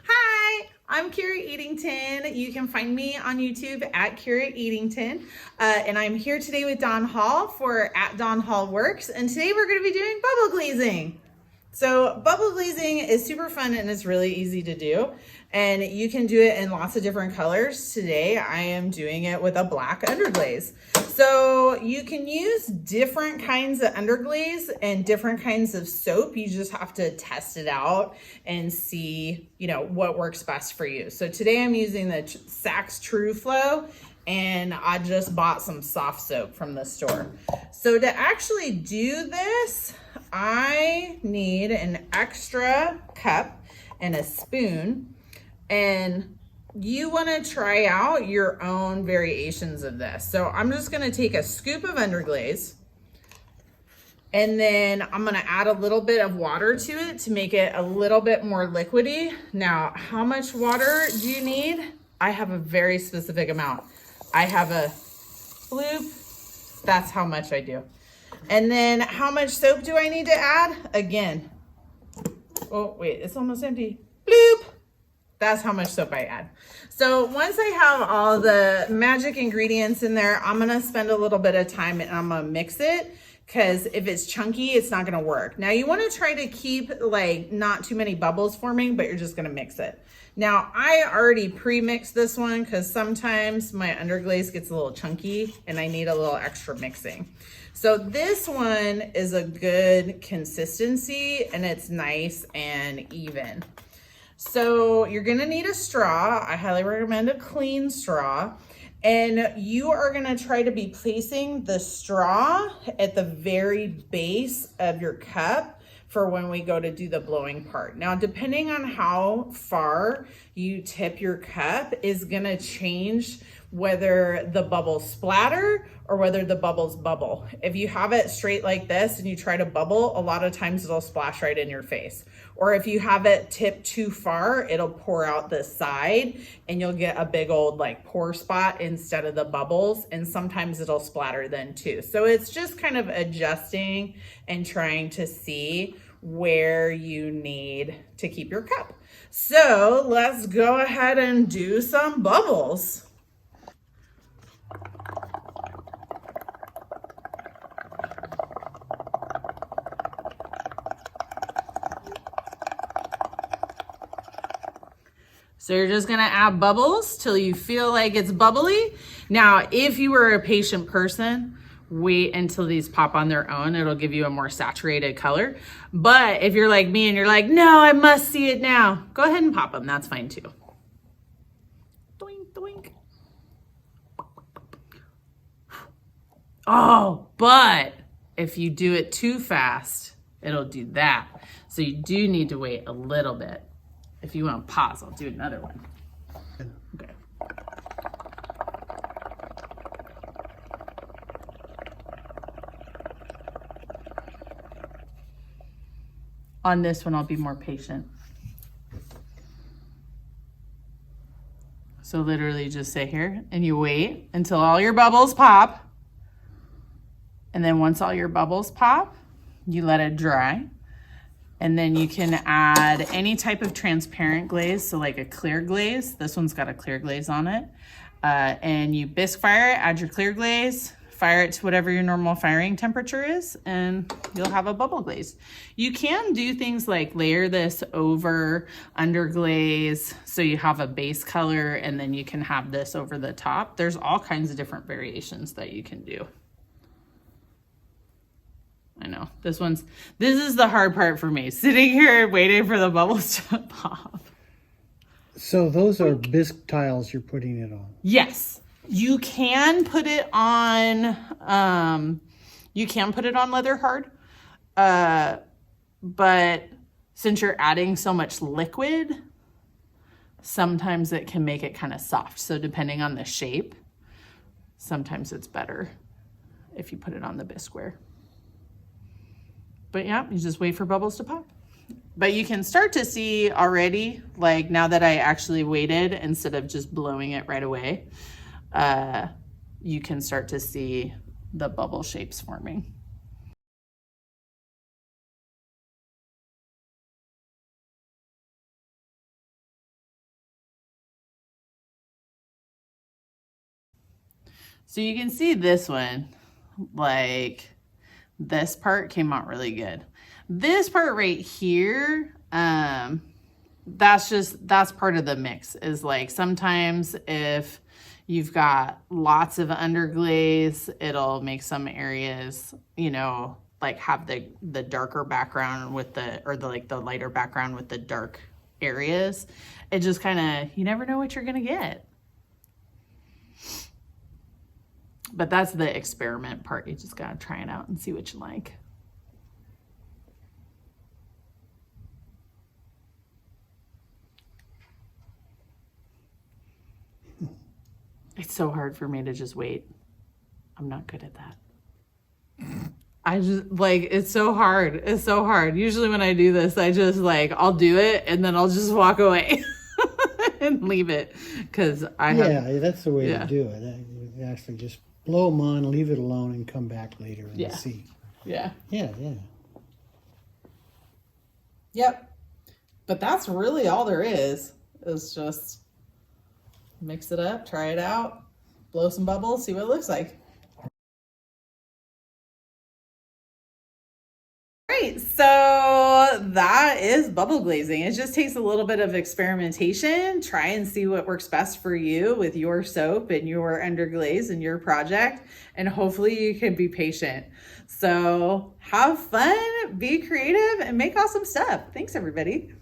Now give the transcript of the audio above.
Hi, I'm Kira Eadington. You can find me on YouTube at Kira Eadington. And I'm here today with Don Hall for at Don Hall Works. And today we're going to be doing bubble glazing. So bubble glazing is super fun and it's really easy to do. And you can do it in lots of different colors. Today I am doing it with a black underglaze. So you can use different kinds of underglaze and different kinds of soap. You just have to test it out and see, what works best for you. So today I'm using the Saks True Flow, and I just bought some soft soap from the store. So to actually do this, I need an extra cup and a spoon, and you want to try out your own variations of this. So I'm just going to take a scoop of underglaze, and then I'm going to add a little bit of water to it to make it a little bit more liquidy. Now, how much water do you need? I have a very specific amount. I have a bloop. That's how much I do. And then how much soap do I need to add? Again. Oh, wait, it's almost empty. Bloop. That's how much soap I add. So once I have all the magic ingredients in there, I'm gonna spend a little bit of time and I'm gonna mix it, because if it's chunky, it's not gonna work. Now you wanna try to keep not too many bubbles forming, but you're just gonna mix it. Now I already pre-mixed this one because sometimes my underglaze gets a little chunky and I need a little extra mixing. So this one is a good consistency and it's nice and even. So you're gonna need a straw. I highly recommend a clean straw. And you are gonna try to be placing the straw at the very base of your cup for when we go to do the blowing part. Now, depending on how far you tip your cup is gonna change whether the bubbles splatter or whether the bubbles bubble. If you have it straight like this and you try to bubble, a lot of times it'll splash right in your face. Or if you have it tipped too far, it'll pour out the side and you'll get a big old pour spot instead of the bubbles. And sometimes it'll splatter then too. So it's just kind of adjusting and trying to see where you need to keep your cup. So let's go ahead and do some bubbles. So you're just gonna add bubbles till you feel like it's bubbly. Now, if you were a patient person, wait until these pop on their own. It'll give you a more saturated color. But if you're like me and you're like, no, I must see it now, go ahead and pop them. That's fine too. Doink, doink. Oh, but if you do it too fast, it'll do that. So you do need to wait a little bit. If you want to pause, I'll do another one. Okay. On this one, I'll be more patient. So literally just sit here and you wait until all your bubbles pop. And then once all your bubbles pop, you let it dry. And then you can add any type of transparent glaze, so like a clear glaze. This one's got a clear glaze on it. And you bisque fire it, add your clear glaze, fire it to whatever your normal firing temperature is, and you'll have a bubble glaze. You can do things like layer this over underglaze, so you have a base color, and then you can have this over the top. There's all kinds of different variations that you can do. I know, this is the hard part for me, sitting here waiting for the bubbles to pop. So those are bisque tiles you're putting it on? Yes, you can put it on, leather hard, but since you're adding so much liquid, sometimes it can make it kind of soft. So depending on the shape, sometimes it's better if you put it on the bisqueware. But yeah, you just wait for bubbles to pop. But you can start to see already, now that I actually waited instead of just blowing it right away, you can start to see the bubble shapes forming. So you can see this one, like this part came out really good. This part right here, that's part of the mix, is like sometimes if you've got lots of underglaze, it'll make some areas, you know, like have the darker background with the lighter background with the dark areas. It just kind of, you never know what you're gonna get. But that's the experiment part. You just gotta try it out and see what you like. It's so hard for me to just wait. I'm not good at that. I just like, it's so hard. It's so hard. Usually when I do this, I just like, I'll do it and then I'll just walk away and leave it. Cause yeah, that's the way to do it. You actually just blow them on, leave it alone, and come back later and see. Yeah. Yeah. Yep. But that's really all there is just mix it up, try it out, blow some bubbles, see what it looks like. Right, so that is bubble glazing. It just takes a little bit of experimentation. Try and see what works best for you with your soap and your underglaze and your project, and hopefully you can be patient. So have fun, be creative, and make awesome stuff. Thanks, everybody.